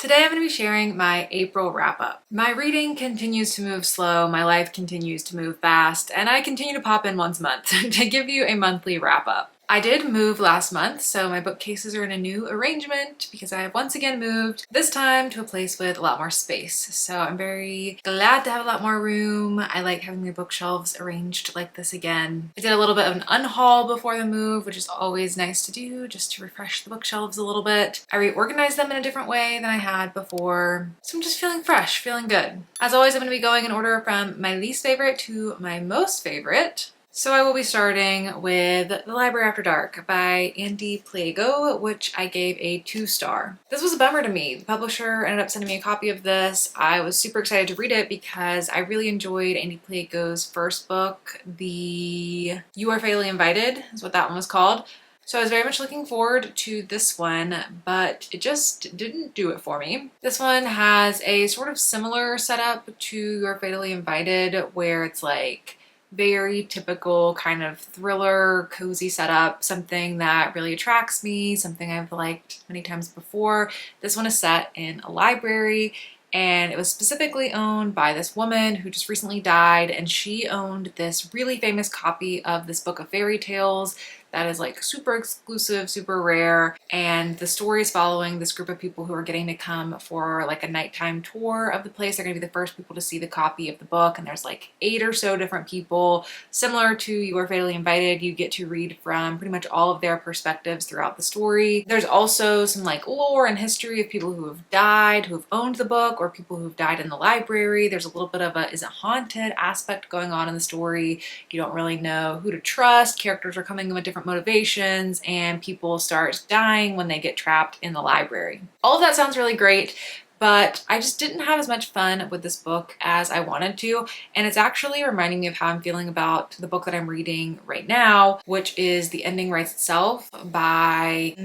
Today I'm going to be sharing my April wrap-up. My reading continues to move slow, my life continues to move fast, and I continue to pop in once a month to give you a monthly wrap-up. I did move last month, so my bookcases are in a new arrangement because I have once again moved, this time to a place with a lot more space. So I'm very glad to have a lot more room. I like having my bookshelves arranged like this again. I did a little bit of an unhaul before the move, which is always nice to do, just to refresh the bookshelves a little bit. I reorganized them in a different way than I had before. So I'm just feeling fresh, feeling good. As always, I'm going to be going in order from my least favorite to my most favorite. So I will be starting with The Library After Dark by Andy Plago, which I gave a 2-star. This was a bummer to me. The publisher ended up sending me a copy of this. I was super excited to read it because I really enjoyed Andy Plago's first book, the You Are Fatally Invited is what that one was called. So I was very much looking forward to this one, but it just didn't do it for me. This one has a sort of similar setup to You Are Fatally Invited, where it's like very typical kind of thriller, cozy setup, something that really attracts me, something I've liked many times before. This one is set in a library, and it was specifically owned by this woman who just recently died, and she owned this really famous copy of this book of fairy tales that is like super exclusive, super rare, and the story is following this group of people who are getting to come for like a nighttime tour of the place. They're gonna be the first people to see the copy of the book, and there's like 8 or so different people. Similar to You Are Fatally Invited, you get to read from pretty much all of their perspectives throughout the story. There's also some like lore and history of people who have died, who have owned the book, or people who've died in the library. There's a little bit of a is it haunted aspect going on in the story. You don't really know who to trust. Characters are coming in with different motivations, and people start dying when they get trapped in the library. All of that sounds really great, but I just didn't have as much fun with this book as I wanted to, and it's actually reminding me of how I'm feeling about the book that I'm reading right now, which is The Ending Writes Itself by,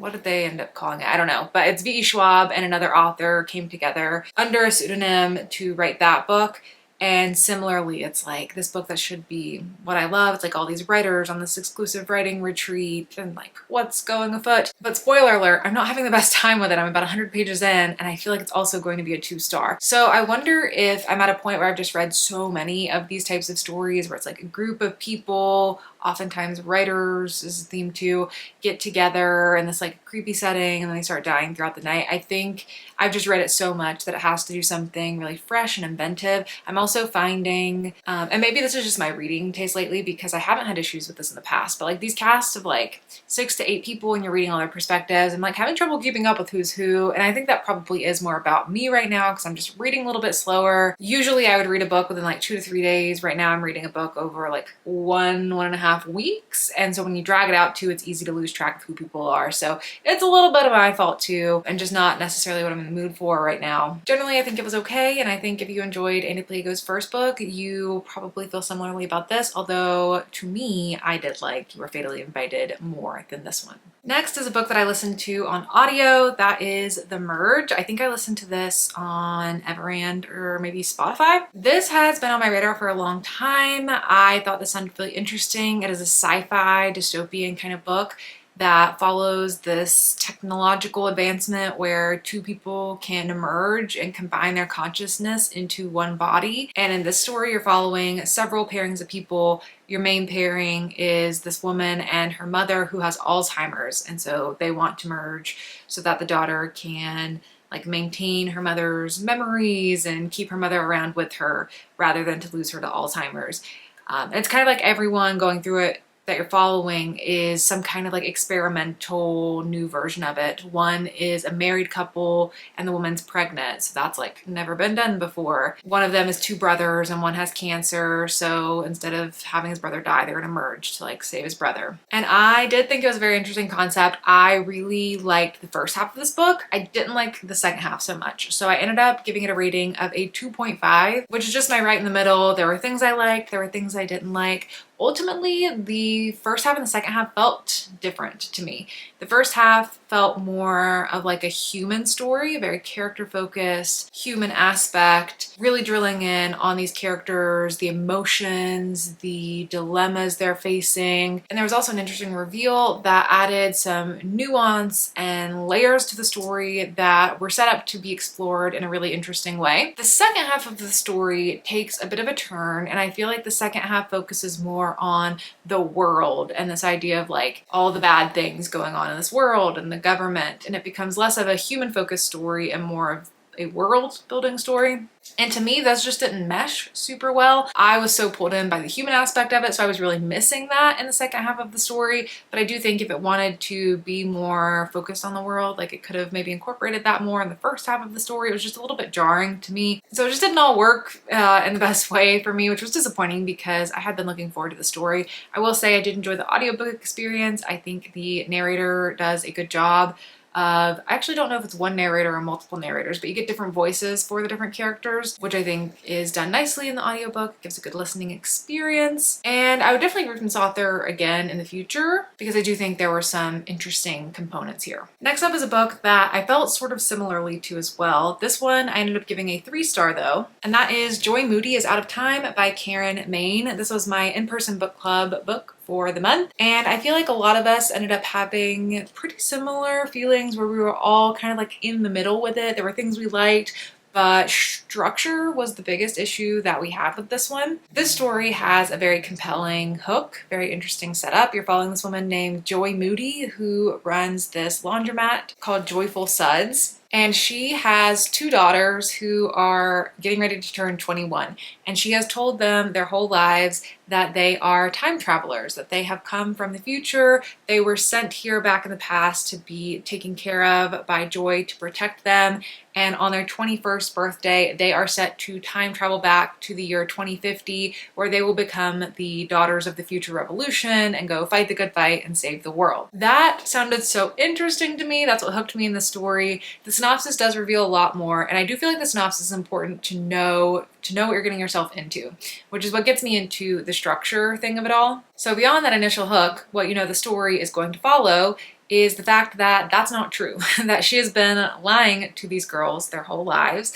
what did they end up calling it? I don't know, but it's V.E. Schwab and another author came together under a pseudonym to write that book. And similarly, it's like this book that should be what I love. It's like all these writers on this exclusive writing retreat and like what's going afoot. But spoiler alert, I'm not having the best time with it. I'm about 100 pages in, and I feel like it's also going to be a 2-star. So I wonder if I'm at a point where I've just read so many of these types of stories where it's like a group of people, oftentimes writers is the theme too, get together in this like creepy setting and then they start dying throughout the night. I think I've just read it so much that it has to do something really fresh and inventive. I'm also finding, and maybe this is just my reading taste lately because I haven't had issues with this in the past, but like these casts of like 6 to 8 people and you're reading all their perspectives, I'm like having trouble keeping up with who's who. And I think that probably is more about me right now because I'm just reading a little bit slower. Usually I would read a book within like 2 to 3 days. Right now I'm reading a book over like 1.5 weeks, and so when you drag it out too, it's easy to lose track of who people are. So it's a little bit of my fault too, and just not necessarily what I'm in the mood for right now. Generally, I think it was okay, and I think if you enjoyed Andy Plago's first book, you probably feel similarly about this, although to me, I did like You Were Fatally Invited more than this one. Next is a book that I listened to on audio. That is The Merge. I think I listened to this on Everand or maybe Spotify. This has been on my radar for a long time. I thought this sounded really interesting. It is a sci-fi dystopian kind of book that follows this technological advancement where 2 people can emerge and combine their consciousness into one body. And in this story, you're following several pairings of people. Your main pairing is this woman and her mother who has Alzheimer's. And so they want to merge so that the daughter can like maintain her mother's memories and keep her mother around with her rather than to lose her to Alzheimer's. It's kind of like everyone going through it that you're following is some kind of like experimental new version of it. One is a married couple and the woman's pregnant, so that's like never been done before. One of them is 2 brothers and one has cancer, so instead of having his brother die, they're gonna merge to like save his brother. And I did think it was a very interesting concept. I really liked the first half of this book. I didn't like the second half so much, so I ended up giving it a rating of a 2.5, which is just my right in the middle. There were things I liked, there were things I didn't like. Ultimately, the first half and the second half felt different to me. The first half felt more of like a human story, a very character focused, human aspect, really drilling in on these characters, the emotions, the dilemmas they're facing. And there was also an interesting reveal that added some nuance and layers to the story that were set up to be explored in a really interesting way. The second half of the story takes a bit of a turn, and I feel like the second half focuses more on the world and this idea of like all the bad things going on in this world and the government, and it becomes less of a human focused story and more of a world building story. And to me, those just didn't mesh super well. I was so pulled in by the human aspect of it, so I was really missing that in the second half of the story. But I do think if it wanted to be more focused on the world, like it could have maybe incorporated that more in the first half of the story. It was just a little bit jarring to me. So it just didn't all work in the best way for me, which was disappointing because I had been looking forward to the story. I will say I did enjoy the audiobook experience. I think the narrator does a good job I actually don't know if it's one narrator or multiple narrators, but you get different voices for the different characters, which I think is done nicely in the audiobook. It gives a good listening experience. And I would definitely read from this author again in the future because I do think there were some interesting components here. Next up is a book that I felt sort of similarly to as well. This one I ended up giving a 3-star though, and that is Joy Moody is Out of Time by Karen Maine. This was my in-person book club book for the month, and I feel like a lot of us ended up having pretty similar feelings where we were all kind of like in the middle with it. There were things we liked, but structure was the biggest issue that we had with this one. This story has a very compelling hook, very interesting setup. You're following this woman named Joy Moody who runs this laundromat called Joyful Suds. And she has 2 daughters who are getting ready to turn 21. And she has told them their whole lives that they are time travelers, that they have come from the future. They were sent here back in the past to be taken care of by Joy to protect them. And on their 21st birthday, they are set to time travel back to the year 2050, where they will become the daughters of the future revolution and go fight the good fight and save the world. That sounded so interesting to me. That's what hooked me in the story. The synopsis does reveal a lot more, and I do feel like the synopsis is important to know what you're getting yourself into, which is what gets me into the structure thing of it all. So beyond that initial hook, what you know the story is going to follow is the fact that that's not true, that she has been lying to these girls their whole lives,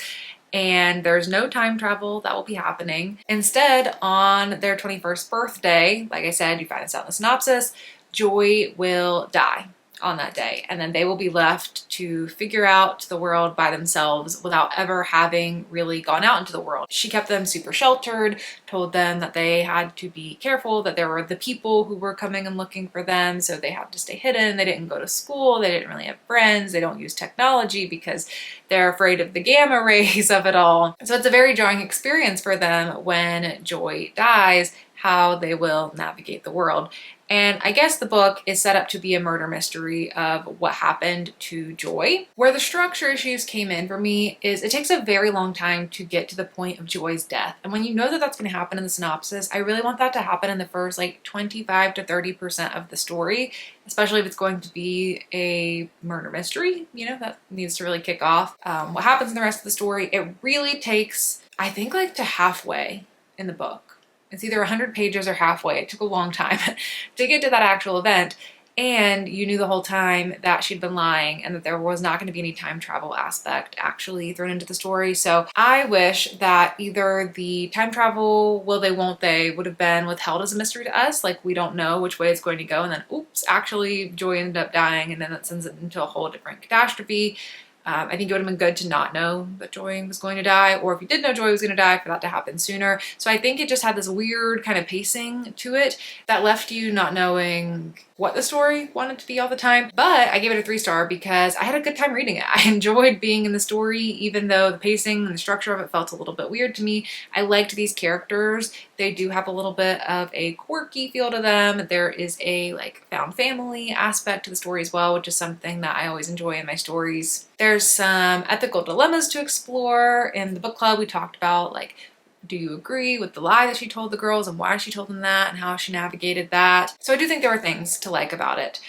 and there's no time travel that will be happening. Instead, on their 21st birthday, like I said, you find this out in the synopsis, Joy will die on that day, and then they will be left to figure out the world by themselves without ever having really gone out into the world. She kept them super sheltered, told them that they had to be careful, that there were the people who were coming and looking for them, so they have to stay hidden. They didn't go to school, they didn't really have friends, they don't use technology because they're afraid of the gamma rays of it all. So it's a very jarring experience for them when Joy dies, how they will navigate the world. And I guess the book is set up to be a murder mystery of what happened to Joy. Where the structure issues came in for me is it takes a very long time to get to the point of Joy's death. And when you know that that's going to happen in the synopsis, I really want that to happen in the first like 25 to 30% of the story, especially if it's going to be a murder mystery, you know, that needs to really kick off. What happens in the rest of the story, it really takes, I think, like to halfway in the book. It's either 100 pages or halfway. It took a long time to get to that actual event. And you knew the whole time that she'd been lying and that there was not going to be any time travel aspect actually thrown into the story. So I wish that either the time travel, will they, won't they, would have been withheld as a mystery to us. Like we don't know which way it's going to go. And then, oops, actually Joy ended up dying. And then that sends it into a whole different catastrophe. I think it would have been good to not know that Joy was going to die, or if you did know Joy was going to die, for that to happen sooner. So I think it just had this weird kind of pacing to it that left you not knowing what the story wanted to be all the time. But I gave it a 3-star because I had a good time reading it. I enjoyed being in the story, even though the pacing and the structure of it felt a little bit weird to me. I liked these characters. They do have a little bit of a quirky feel to them. There is a like found family aspect to the story as well, which is something that I always enjoy in my stories. There's some ethical dilemmas to explore. In the book club, we talked about like, do you agree with the lie that she told the girls and why she told them that and how she navigated that? So I do think there are things to like about it.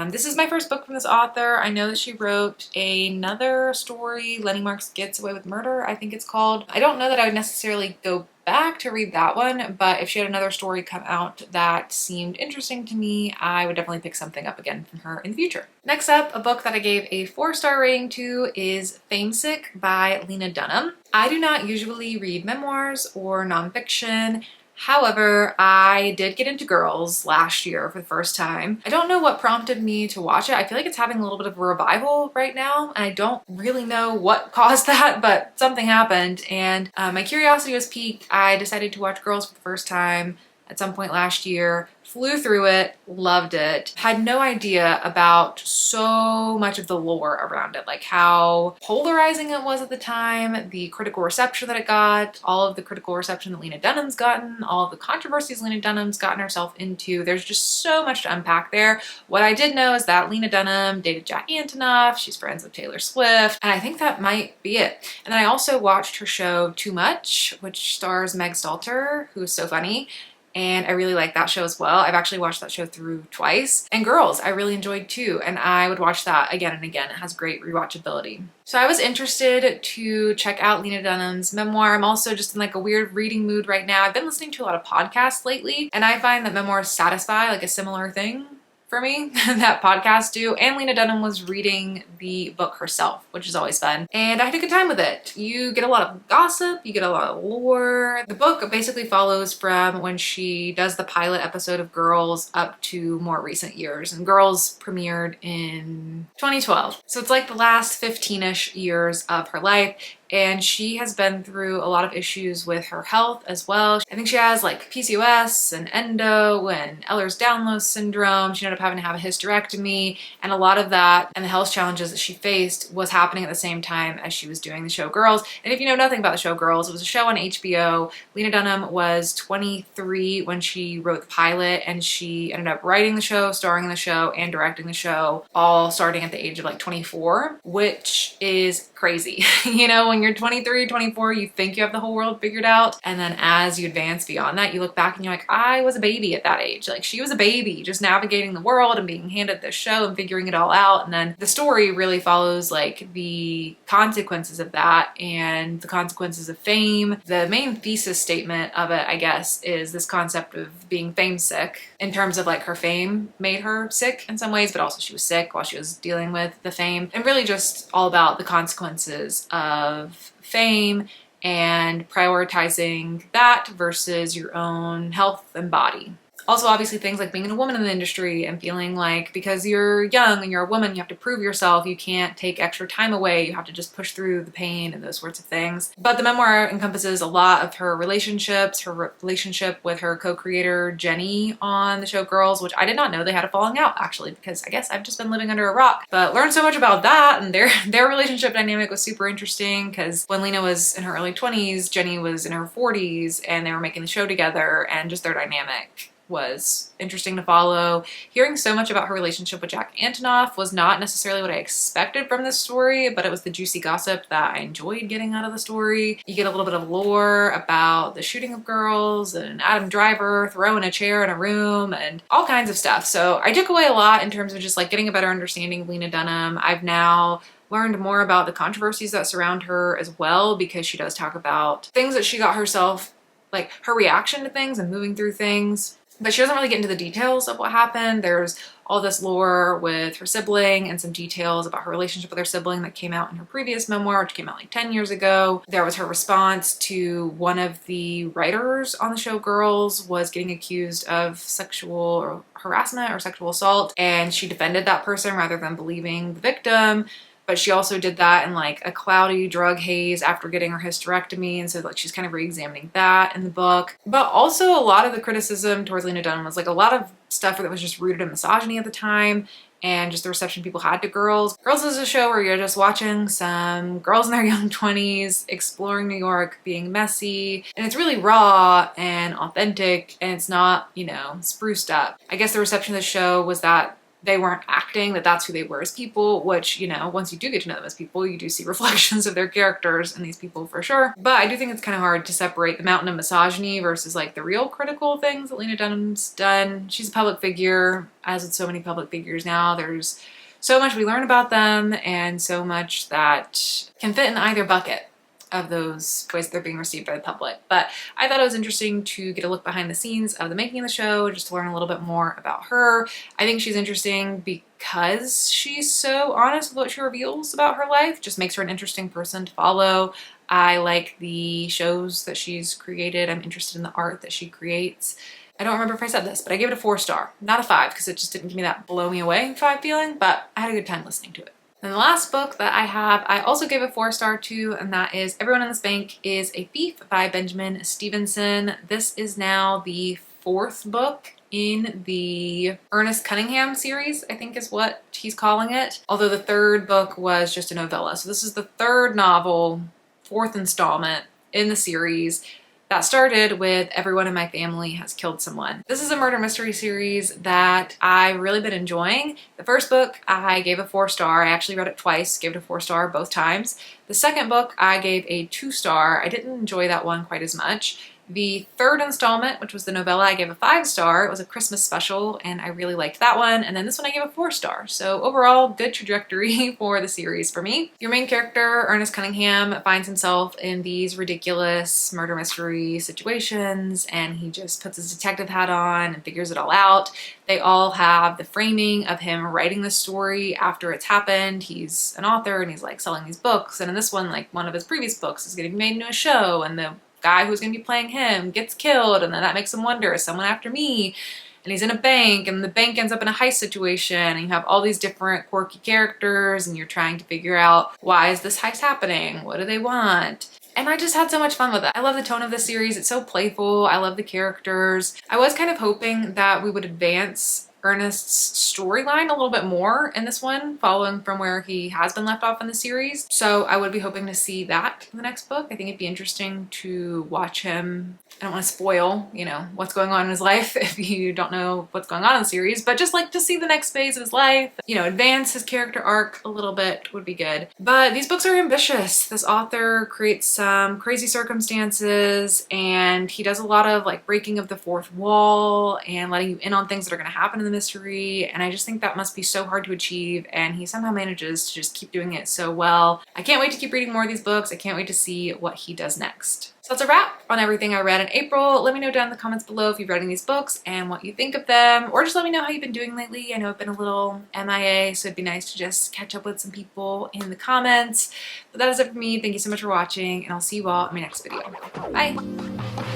This is my first book from this author. I know that she wrote another story, Lenny Marks Gets Away with Murder, I think it's called. I don't know that I would necessarily go back to read that one, but if she had another story come out that seemed interesting to me, I would definitely pick something up again from her in the future. Next up, a book that I gave a 4-star rating to is Famesick by Lena Dunham. I do not usually read memoirs or nonfiction. However, I did get into girls last year for the first time. I don't know what prompted me to watch it. I feel like it's having a little bit of a revival right now, and I don't really know what caused that, but something happened, and my curiosity was piqued. I decided to watch girls for the first time at some point last year, flew through it, loved it, had no idea about so much of the lore around it, like how polarizing it was at the time, the critical reception that it got, all of the critical reception that Lena Dunham's gotten, all of the controversies Lena Dunham's gotten herself into. There's just so much to unpack there. What I did know is that Lena Dunham dated Jack Antonoff, she's friends with Taylor Swift, and I think that might be it. And then I also watched her show Too Much, which stars Meg Stalter, who's so funny, and I really like that show as well. I've actually watched that show through twice. And Girls, I really enjoyed too, and I would watch that again and again. It has great rewatchability. So I was interested to check out Lena Dunham's memoir. I'm also just in like a weird reading mood right now. I've been listening to a lot of podcasts lately, and I find that memoirs satisfy like a similar thing for me that podcasts do. And Lena Dunham was reading the book herself, which is always fun. And I had a good time with it. You get a lot of gossip, you get a lot of lore. The book basically follows from when she does the pilot episode of Girls up to more recent years. And Girls premiered in 2012. So it's like the last 15-ish years of her life. And she has been through a lot of issues with her health as well. I think she has like PCOS and endo and Ehlers-Danlos syndrome. She ended up having to have a hysterectomy, and a lot of that and the health challenges that she faced was happening at the same time as she was doing the show Girls. And if you know nothing about the show Girls, it was a show on HBO. Lena Dunham was 23 when she wrote the pilot, and she ended up writing the show, starring in the show, and directing the show, all starting at the age of like 24, which is crazy. You know, when you're 23, 24, you think you have the whole world figured out. And then as you advance beyond that, you look back and you're like, I was a baby at that age. Like, she was a baby just navigating the world and being handed this show and figuring it all out. And then the story really follows like the consequences of that and the consequences of fame. The main thesis statement of it, I guess, is this concept of being fame sick, in terms of like her fame made her sick in some ways, but also she was sick while she was dealing with the fame, and really just all about the consequences of fame and prioritizing that versus your own health and body. Also, obviously, things like being a woman in the industry and feeling like because you're young and you're a woman, you have to prove yourself, you can't take extra time away, you have to just push through the pain and those sorts of things. But the memoir encompasses a lot of her relationships, her relationship with her co-creator Jenny on the show Girls, which I did not know they had a falling out actually, because I guess I've just been living under a rock. But learned so much about that, and their relationship dynamic was super interesting, because when Lena was in her early 20s, Jenny was in her 40s, and they were making the show together, and just their dynamic was interesting to follow. Hearing so much about her relationship with Jack Antonoff was not necessarily what I expected from this story, but it was the juicy gossip that I enjoyed getting out of the story. You get a little bit of lore about the shooting of Girls and Adam Driver throwing a chair in a room and all kinds of stuff. So I took away a lot in terms of just like getting a better understanding of Lena Dunham. I've now learned more about the controversies that surround her as well, because she does talk about things that she got herself, like her reaction to things and moving through things. But she doesn't really get into the details of what happened. There's all this lore with her sibling and some details about her relationship with her sibling that came out in her previous memoir, which came out like 10 years ago. There was her response to one of the writers on the show Girls was getting accused of sexual harassment or sexual assault, and she defended that person rather than believing the victim. But she also did that in like a cloudy drug haze after getting her hysterectomy, and so like she's kind of re-examining that in the book. But also a lot of the criticism towards Lena Dunham was like a lot of stuff that was just rooted in misogyny at the time, and just the reception people had to Girls. Girls is a show where you're just watching some girls in their young 20s exploring New York, being messy, and it's really raw and authentic, and it's not, you know, spruced up. I guess the reception of the show was that they weren't acting, that that's who they were as people, which, you know, once you do get to know them as people, you do see reflections of their characters in these people for sure. But I do think it's kind of hard to separate the mountain of misogyny versus like the real critical things that Lena Dunham's done. She's a public figure, as with so many public figures now. There's so much we learn about them and so much that can fit in either bucket. of those ways they're being received by the public. But I thought it was interesting to get a look behind the scenes of the making of the show, just to learn a little bit more about her. I think she's interesting because she's so honest with what she reveals about her life. Just makes her an interesting person to follow. I like the shows that she's created. I'm interested in the art that she creates. I don't remember if I said this, but I gave it a 4-star, not a 5, because it just didn't give me that blow me away 5 feeling, but I had a good time listening to it. And the last book that I have, I also gave a 4-star to, and that is Everyone in This Bank is a Thief by Benjamin Stevenson. This is now the 4th book in the Ernest Cunningham series, I think is what he's calling it. Although the 3rd book was just a novella. So this is the 3rd novel, 4th installment in the series. That started with Everyone in My Family Has Killed Someone. This is a murder mystery series that I've really been enjoying. The first book I gave a 4-star. I actually read it twice, gave it a 4-star both times. The second book I gave a 2-star. I didn't enjoy that one quite as much. The 3rd installment, which was the novella, I gave a 5-star. It was a Christmas special and I really liked that one. And then this one I gave a 4-star. So overall, good trajectory for the series for me. Your main character, Ernest Cunningham, finds himself in these ridiculous murder mystery situations and he just puts his detective hat on and figures it all out. They all have the framing of him writing the story after it's happened. He's an author and he's like selling these books. And in this one, like one of his previous books is getting made into a show and the guy who's going to be playing him gets killed, and then that makes him wonder, is someone after me? And he's in a bank and the bank ends up in a heist situation and you have all these different quirky characters and you're trying to figure out, why is this heist happening? What do they want? And I just had so much fun with it. I love the tone of this series. It's so playful. I love the characters. I was kind of hoping that we would advance Ernest's storyline a little bit more in this one, following from where he has been left off in the series. So I would be hoping to see that in the next book. I think it'd be interesting to watch him. I don't want to spoil, you know, what's going on in his life if you don't know what's going on in the series, but just like to see the next phase of his life, you know, advance his character arc a little bit would be good. But these books are ambitious. This author creates some crazy circumstances and he does a lot of like breaking of the fourth wall and letting you in on things that are going to happen in the mystery, and I just think that must be so hard to achieve, and he somehow manages to just keep doing it so well. I can't wait to keep reading more of these books. I can't wait to see what he does next. So that's a wrap on everything I read in April. Let me know down in the comments below if you've read any of these books and what you think of them, or just let me know how you've been doing lately. I know I've been a little MIA, so it'd be nice to just catch up with some people in the comments. But that is it for me. Thank you so much for watching, and I'll see you all in my next video. Bye!